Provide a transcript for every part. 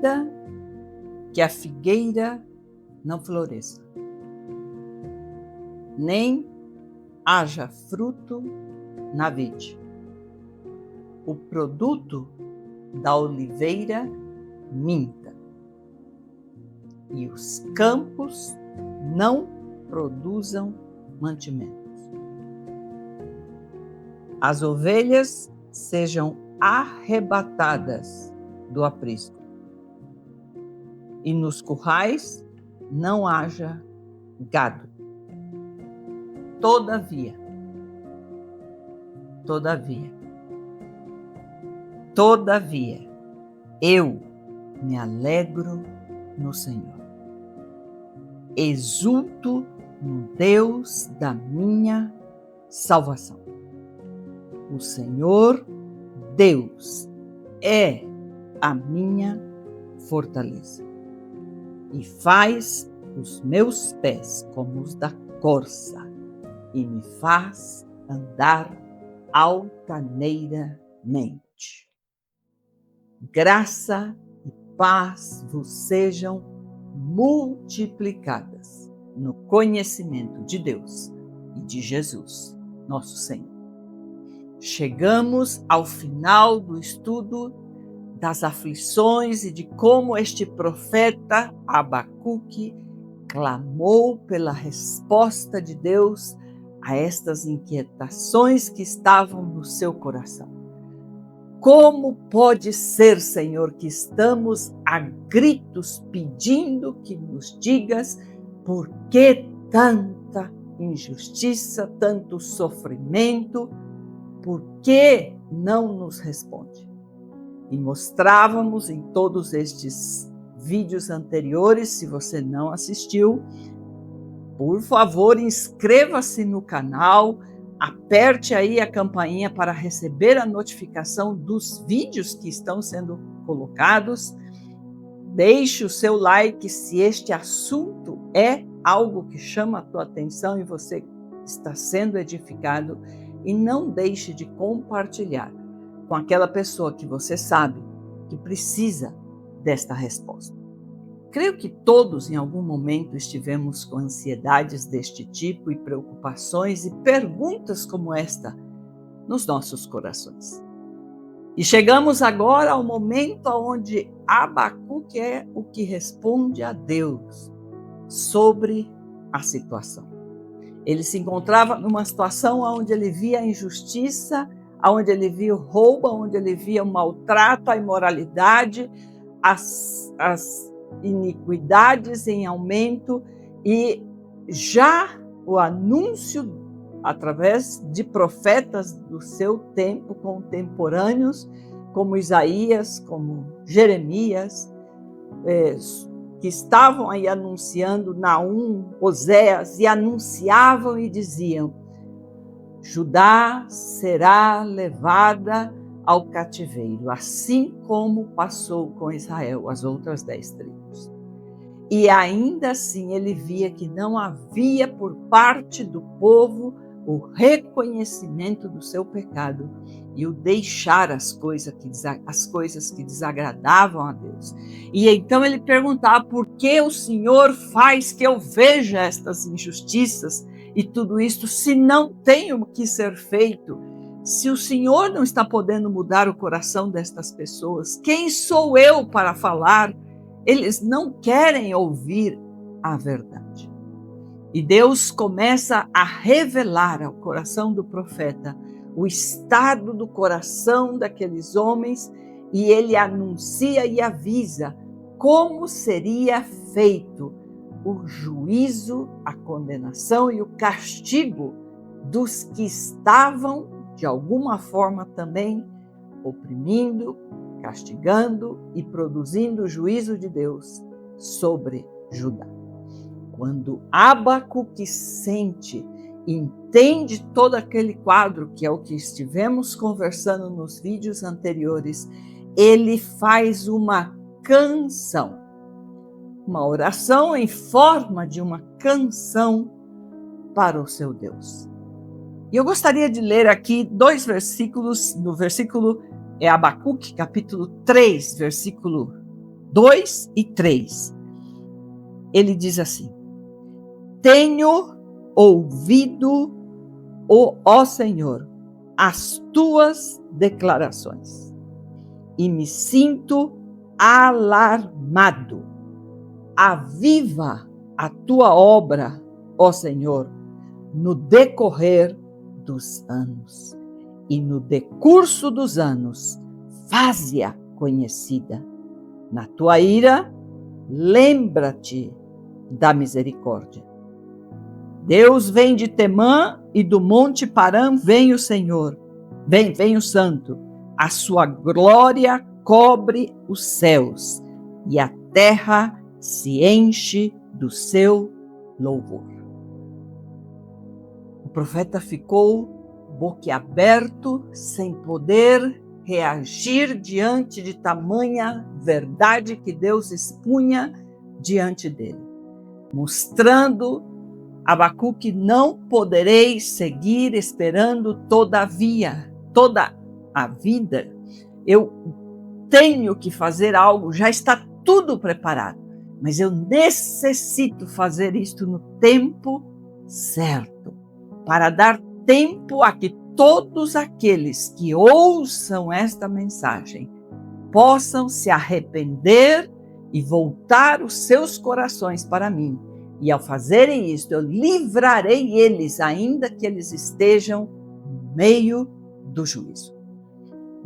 ainda que a figueira não floresça, nem haja fruto na vide. O produto da oliveira minta, e os campos não produzam mantimentos. As ovelhas sejam arrebatadas do aprisco, e nos currais não haja gado. Todavia, eu me alegro no Senhor. Exulto no Deus da minha salvação. O Senhor Deus é a minha fortaleza e faz os meus pés como os da corça e me faz andar altaneiramente. Graça e paz vos sejam multiplicadas no conhecimento de Deus e de Jesus, nosso Senhor. Chegamos ao final do estudo das aflições e de como este profeta Abacuque clamou pela resposta de Deus a estas inquietações que estavam no seu coração. Como pode ser, Senhor, que estamos a gritos pedindo que nos digas por que tanta injustiça, tanto sofrimento, por que não nos responde? E mostrávamos em todos estes vídeos anteriores, se você não assistiu, por favor, inscreva-se no canal, aperte aí a campainha para receber a notificação dos vídeos que estão sendo colocados. Deixe o seu like se este assunto é algo que chama a tua atenção e você está sendo edificado, e não deixe de compartilhar com aquela pessoa que você sabe que precisa desta resposta. Creio que todos em algum momento estivemos com ansiedades deste tipo e preocupações e perguntas como esta nos nossos corações. E chegamos agora ao momento onde Abacuque é o que responde a Deus sobre a situação. Ele se encontrava numa situação onde ele via a injustiça, onde ele via o roubo, onde ele via o maltrato, a imoralidade, as iniquidades em aumento, e já o anúncio através de profetas do seu tempo, contemporâneos, como Isaías, como Jeremias, que estavam aí anunciando, Naum, Oséias, e anunciavam e diziam: Judá será levada ao cativeiro, assim como passou com Israel, as outras 10 tribos. E ainda assim ele via que não havia por parte do povo o reconhecimento do seu pecado e o deixar as coisas que desagradavam a Deus. E então ele perguntava: por que o Senhor faz que eu veja estas injustiças e tudo isso, se não tem o que ser feito? Se o Senhor não está podendo mudar o coração destas pessoas, quem sou eu para falar? Eles não querem ouvir a verdade. E Deus começa a revelar ao coração do profeta o estado do coração daqueles homens, e ele anuncia e avisa como seria feito o juízo, a condenação e o castigo dos que estavam, de alguma forma também, oprimindo, castigando e produzindo o juízo de Deus sobre Judá. Quando Abacuque sente, entende todo aquele quadro, que é o que estivemos conversando nos vídeos anteriores, ele faz uma canção, uma oração em forma de uma canção para o seu Deus. E eu gostaria de ler aqui 2 versículos, no versículo Abacuque, capítulo 3, versículo 2 e 3. Ele diz assim: tenho ouvido, ó Senhor, as tuas declarações e me sinto alarmado. Aviva a tua obra, ó Senhor, no decorrer dos anos, e no decurso dos anos, faze-a conhecida. Na tua ira, lembra-te da misericórdia. Deus vem de Temã e do monte Parã vem o Senhor, vem o Santo. A sua glória cobre os céus e a terra se enche do seu louvor. O profeta ficou boquiaberto, sem poder reagir diante de tamanha verdade que Deus expunha diante dele, mostrando Abacuque: não podereis seguir esperando toda a vida. Eu tenho que fazer algo, já está tudo preparado, mas eu necessito fazer isto no tempo certo, para dar tempo a que todos aqueles que ouçam esta mensagem possam se arrepender e voltar os seus corações para mim. E ao fazerem isto, eu livrarei eles, ainda que eles estejam no meio do juízo.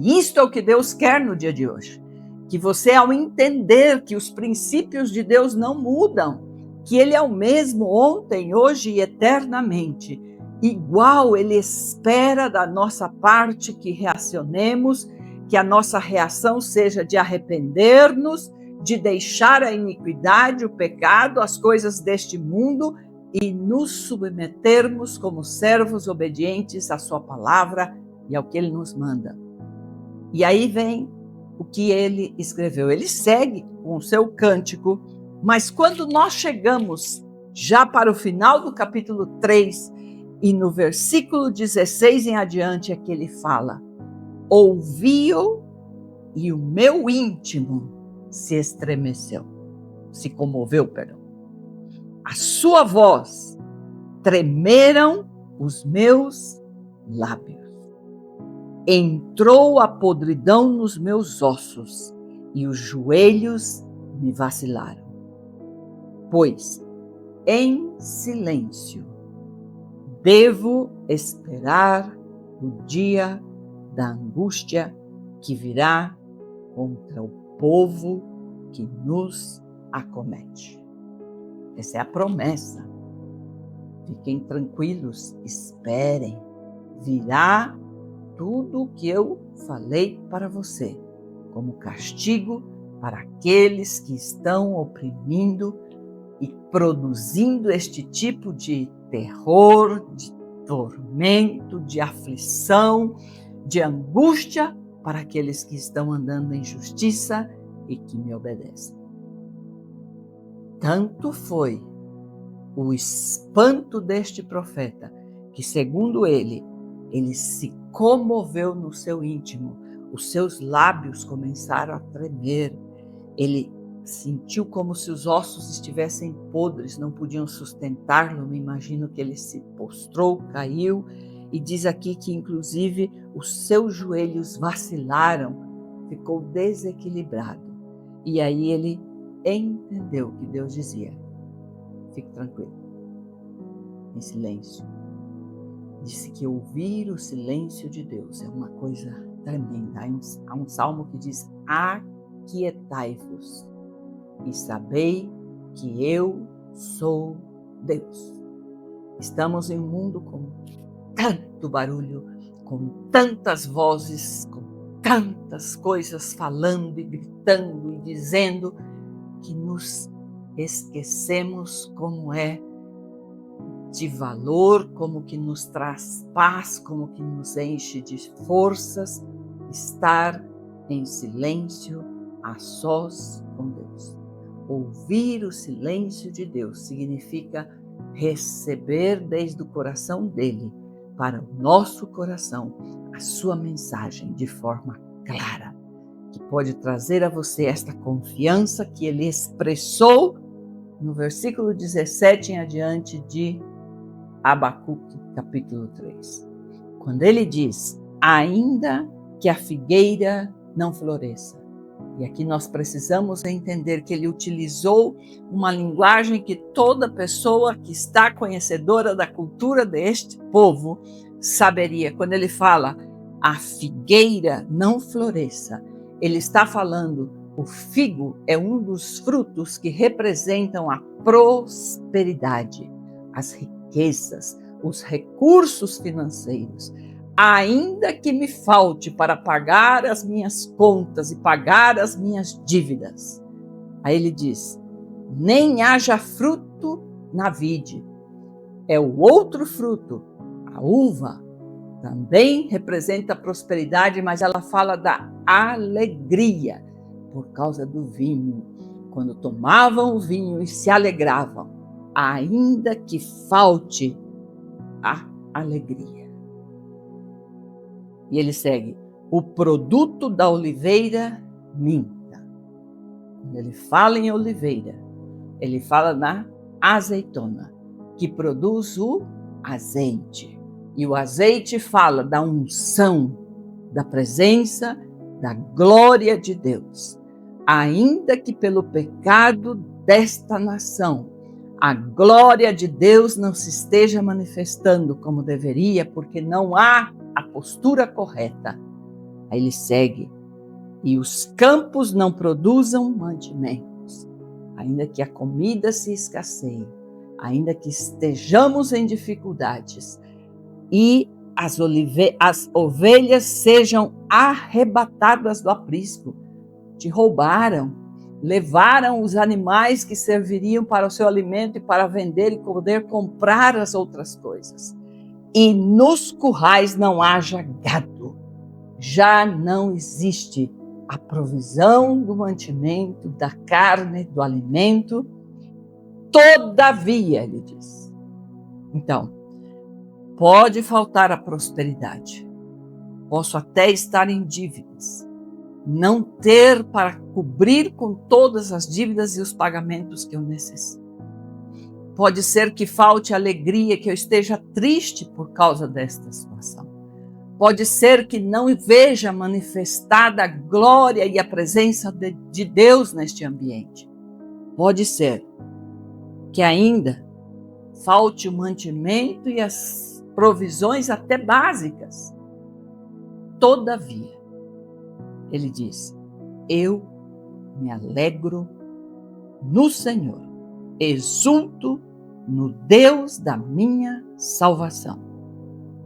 E isto é o que Deus quer no dia de hoje. Que você, ao entender que os princípios de Deus não mudam, que Ele é o mesmo ontem, hoje e eternamente, igual Ele espera da nossa parte que reacionemos, que a nossa reação seja de arrepender-nos, de deixar a iniquidade, o pecado, as coisas deste mundo e nos submetermos como servos obedientes à sua palavra e ao que Ele nos manda. E aí vem o que ele escreveu. Ele segue com o seu cântico, mas quando nós chegamos já para o final do capítulo 3 e no versículo 16 em adiante é que ele fala: ouvi-o e o meu íntimo se estremeceu, se comoveu, perdão. A sua voz tremeram os meus lábios. Entrou a podridão nos meus ossos e os joelhos me vacilaram. Pois, em silêncio, devo esperar o dia da angústia que virá contra o povo que nos acomete. Essa é a promessa. Fiquem tranquilos, esperem. Virá tudo o que eu falei para você, como castigo para aqueles que estão oprimindo e produzindo este tipo de terror, de tormento, de aflição, de angústia para aqueles que estão andando em justiça e que me obedecem. Tanto foi o espanto deste profeta que, segundo ele se comoveu no seu íntimo, os seus lábios começaram a tremer, ele sentiu como se os ossos estivessem podres, não podiam sustentá-lo. Me imagino que ele se prostrou, caiu, e diz aqui que inclusive os seus joelhos vacilaram, ficou desequilibrado. E aí ele entendeu o que Deus dizia: fique tranquilo, em silêncio. Disse que ouvir o silêncio de Deus é uma coisa tremenda. Há um salmo que diz: aquietai-vos e sabei que eu sou Deus. Estamos em um mundo com tanto barulho, com tantas vozes, com tantas coisas falando e gritando e dizendo, que nos esquecemos como é de valor, como que nos traz paz, como que nos enche de forças estar em silêncio, a sós com Deus. Ouvir o silêncio de Deus significa receber desde o coração dele para o nosso coração a sua mensagem de forma clara, que pode trazer a você esta confiança que ele expressou no versículo 17 em adiante de Abacuque, capítulo 3. Quando ele diz, ainda que a figueira não floresça. E aqui nós precisamos entender que ele utilizou uma linguagem que toda pessoa que está conhecedora da cultura deste povo saberia. Quando ele fala, a figueira não floresça, ele está falando, o figo é um dos frutos que representam a prosperidade, as riquezas, os recursos financeiros. Ainda que me falte para pagar as minhas contas e pagar as minhas dívidas. Aí ele diz, nem haja fruto na vide. É o outro fruto, a uva, também representa a prosperidade, mas ela fala da alegria, por causa do vinho. Quando tomavam o vinho e se alegravam, ainda que falte a alegria. E ele segue, o produto da oliveira minta. Quando ele fala em oliveira, ele fala na azeitona, que produz o azeite. E o azeite fala da unção, da presença, da glória de Deus. Ainda que pelo pecado desta nação, a glória de Deus não se esteja manifestando como deveria, porque não há a postura correta. Aí ele segue, e os campos não produzam mantimentos, ainda que a comida se escasseie, ainda que estejamos em dificuldades, e as ovelhas sejam arrebatadas do aprisco, te roubaram, levaram os animais que serviriam para o seu alimento e para vender e poder comprar as outras coisas. E nos currais não haja gado. Já não existe a provisão do mantimento, da carne, do alimento. Todavia, ele diz. Então, pode faltar a prosperidade. Posso até estar em dívidas. Não ter para cobrir com todas as dívidas e os pagamentos que eu necessito. Pode ser que falte alegria, que eu esteja triste por causa desta situação. Pode ser que não veja manifestada a glória e a presença de Deus neste ambiente. Pode ser que ainda falte o mantimento e as provisões até básicas. Todavia, ele diz, eu me alegro no Senhor, exulto no Deus da minha salvação.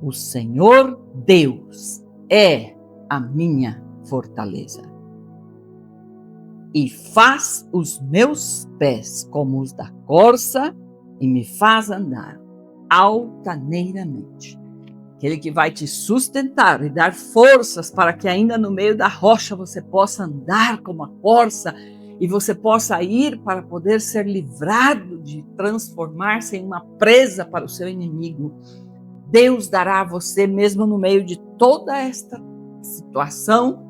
O Senhor Deus é a minha fortaleza. E faz os meus pés como os da corça e me faz andar altaneiramente. Aquele que vai te sustentar e dar forças para que ainda no meio da rocha você possa andar como a corça e você possa ir para poder ser livrado de transformar-se em uma presa para o seu inimigo. Deus dará a você, mesmo no meio de toda esta situação,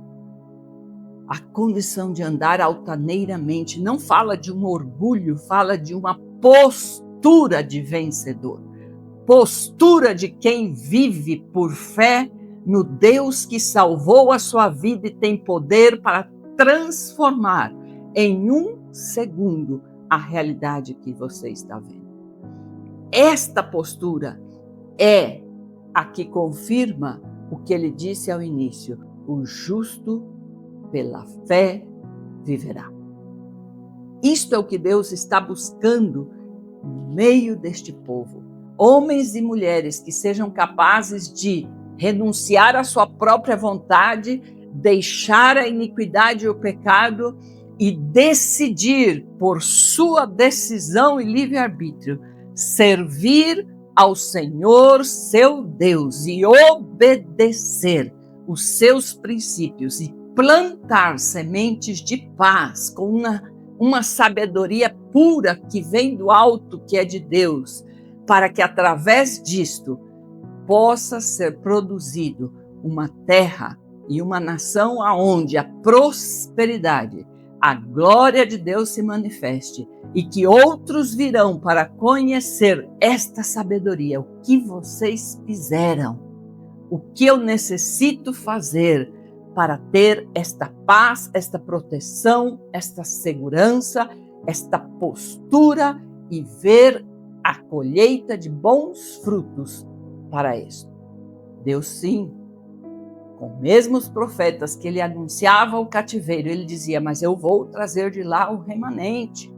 a condição de andar altaneiramente. Não fala de um orgulho, fala de uma postura de vencedor. Postura de quem vive por fé no Deus que salvou a sua vida e tem poder para transformar em um segundo a realidade que você está vendo. Esta postura é a que confirma o que ele disse ao início: o justo pela fé viverá. Isto é o que Deus está buscando no meio deste povo. Homens e mulheres que sejam capazes de renunciar à sua própria vontade, deixar a iniquidade e o pecado e decidir por sua decisão e livre-arbítrio servir ao Senhor, seu Deus, e obedecer os seus princípios e plantar sementes de paz com uma sabedoria pura que vem do alto, que é de Deus, para que através disto possa ser produzido uma terra e uma nação aonde a prosperidade, a glória de Deus se manifeste e que outros virão para conhecer esta sabedoria, o que vocês fizeram, o que eu necessito fazer para ter esta paz, esta proteção, esta segurança, esta postura e ver a colheita de bons frutos para isso. Deus sim, com mesmos profetas que ele anunciava o cativeiro, ele dizia, mas eu vou trazer de lá o remanente,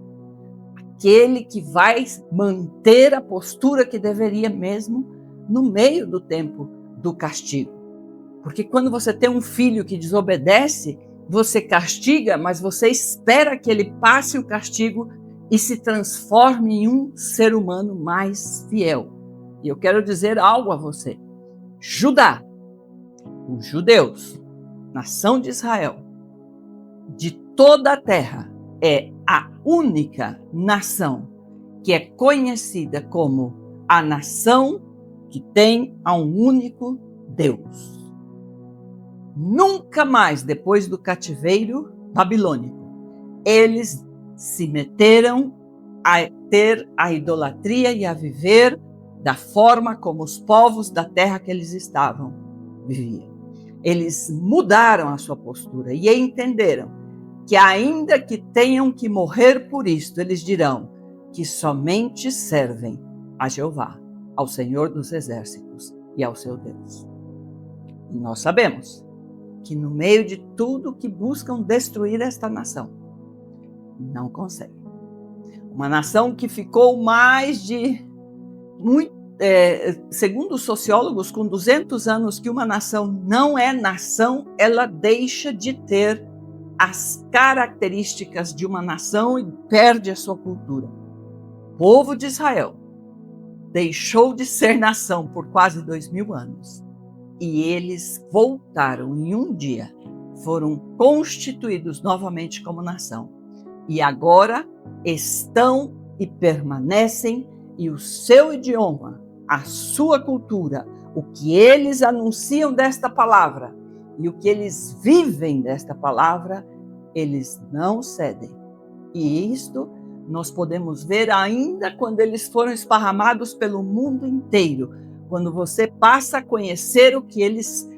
aquele que vai manter a postura que deveria mesmo no meio do tempo do castigo. Porque quando você tem um filho que desobedece, você castiga, mas você espera que ele passe o castigo e se transforme em um ser humano mais fiel. E eu quero dizer algo a você. Judá, os judeus, nação de Israel, de toda a terra, é a única nação que é conhecida como a nação que tem a um único Deus. Nunca mais, depois do cativeiro babilônico, eles se meteram a ter a idolatria e a viver da forma como os povos da terra que eles estavam viviam. Eles mudaram a sua postura e entenderam que ainda que tenham que morrer por isto, eles dirão que somente servem a Jeová, ao Senhor dos Exércitos e ao seu Deus. E nós sabemos que no meio de tudo que buscam destruir esta nação, não conseguem. Uma nação que ficou mais de, segundo os sociólogos, com 200 anos que uma nação não é nação, ela deixa de ter as características de uma nação e perde a sua cultura. O povo de Israel deixou de ser nação por quase 2000 anos. E eles voltaram em um dia, foram constituídos novamente como nação. E agora estão e permanecem, e o seu idioma, a sua cultura, o que eles anunciam desta palavra e o que eles vivem desta palavra, eles não cedem. E isto nós podemos ver ainda quando eles foram esparramados pelo mundo inteiro. Quando você passa a conhecer o que eles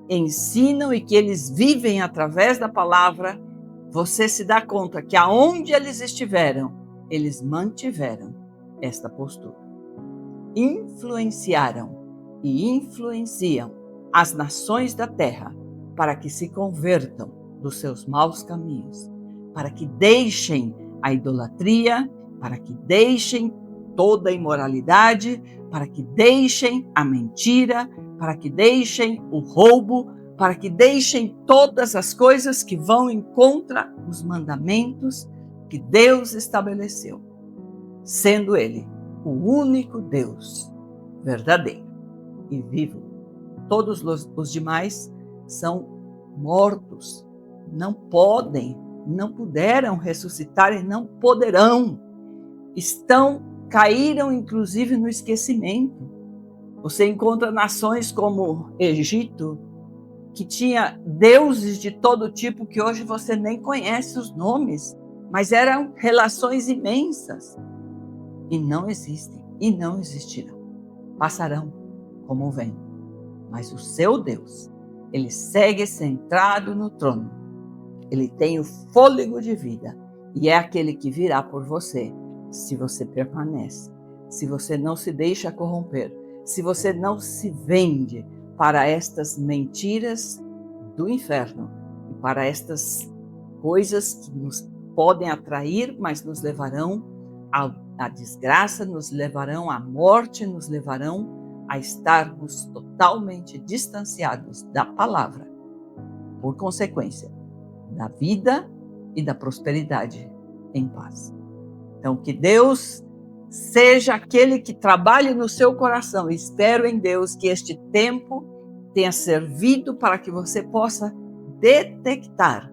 ensinam e que eles vivem através da palavra, você se dá conta que aonde eles estiveram, eles mantiveram esta postura. Influenciaram e influenciam as nações da terra para que se convertam dos seus maus caminhos, para que deixem a idolatria, para que deixem toda a imoralidade, para que deixem a mentira, para que deixem o roubo, para que deixem todas as coisas que vão em contra os mandamentos que Deus estabeleceu, sendo Ele o único Deus verdadeiro e vivo. Todos os demais são mortos, não podem, não puderam ressuscitar e não poderão. Caíram inclusive no esquecimento. Você encontra nações como Egito, que tinha deuses de todo tipo que hoje você nem conhece os nomes, mas eram relações imensas. E não existem, e não existirão. Passarão como o vento. Mas o seu Deus, ele segue centrado no trono. Ele tem o fôlego de vida e é aquele que virá por você, se você permanece, se você não se deixa corromper, se você não se vende para estas mentiras do inferno e para estas coisas que nos podem atrair, mas nos levarão à desgraça, nos levarão à morte, nos levarão a estarmos totalmente distanciados da palavra, por consequência da vida e da prosperidade em paz. Então, que Deus seja aquele que trabalhe no seu coração. Espero em Deus que este tempo tenha servido para que você possa detectar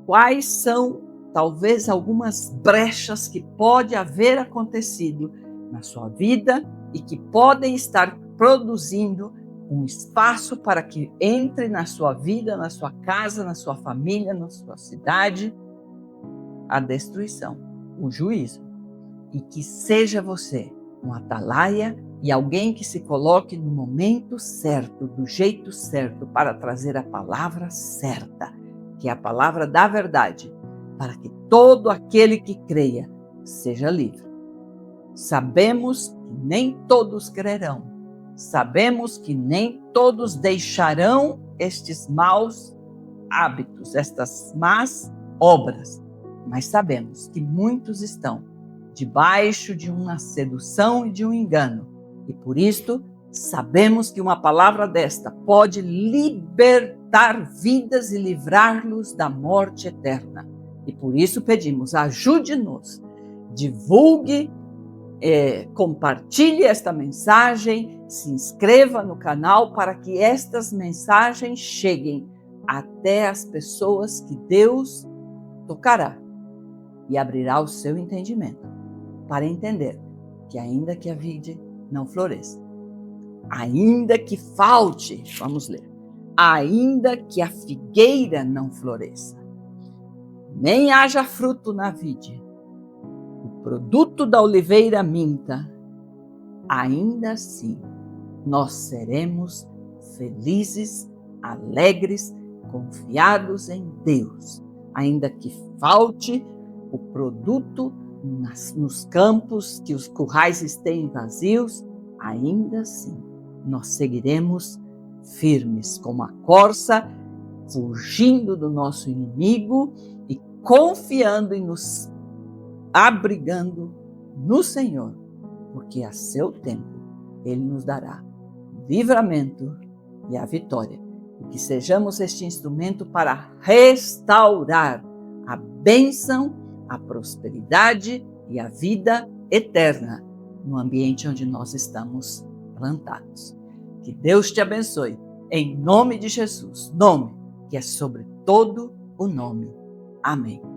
quais são, talvez, algumas brechas que pode haver acontecido na sua vida e que podem estar produzindo um espaço para que entre na sua vida, na sua casa, na sua família, na sua cidade, a destruição, o juízo. E que seja você um atalaia e alguém que se coloque no momento certo, do jeito certo, para trazer a palavra certa, que é a palavra da verdade, para que todo aquele que creia seja livre. Sabemos que nem todos crerão, sabemos que nem todos deixarão estes maus hábitos, estas más obras, mas sabemos que muitos estão debaixo de uma sedução e de um engano. E por isto, sabemos que uma palavra desta pode libertar vidas e livrá-los da morte eterna. E por isso pedimos, ajude-nos, divulgue, compartilhe esta mensagem, se inscreva no canal para que estas mensagens cheguem até as pessoas que Deus tocará e abrirá o seu entendimento para entender que ainda que a vide não floresça, ainda que falte, vamos ler, ainda que a figueira não floresça, nem haja fruto na vide, o produto da oliveira minta, ainda assim nós seremos felizes, alegres, confiados em Deus, ainda que falte o produto nos campos, que os currais estejam vazios, ainda assim nós seguiremos firmes como a corça, fugindo do nosso inimigo e confiando e nos abrigando no Senhor, porque a seu tempo Ele nos dará o livramento e a vitória, e que sejamos este instrumento para restaurar a bênção, a prosperidade e a vida eterna no ambiente onde nós estamos plantados. Que Deus te abençoe, em nome de Jesus, nome que é sobre todo o nome. Amém.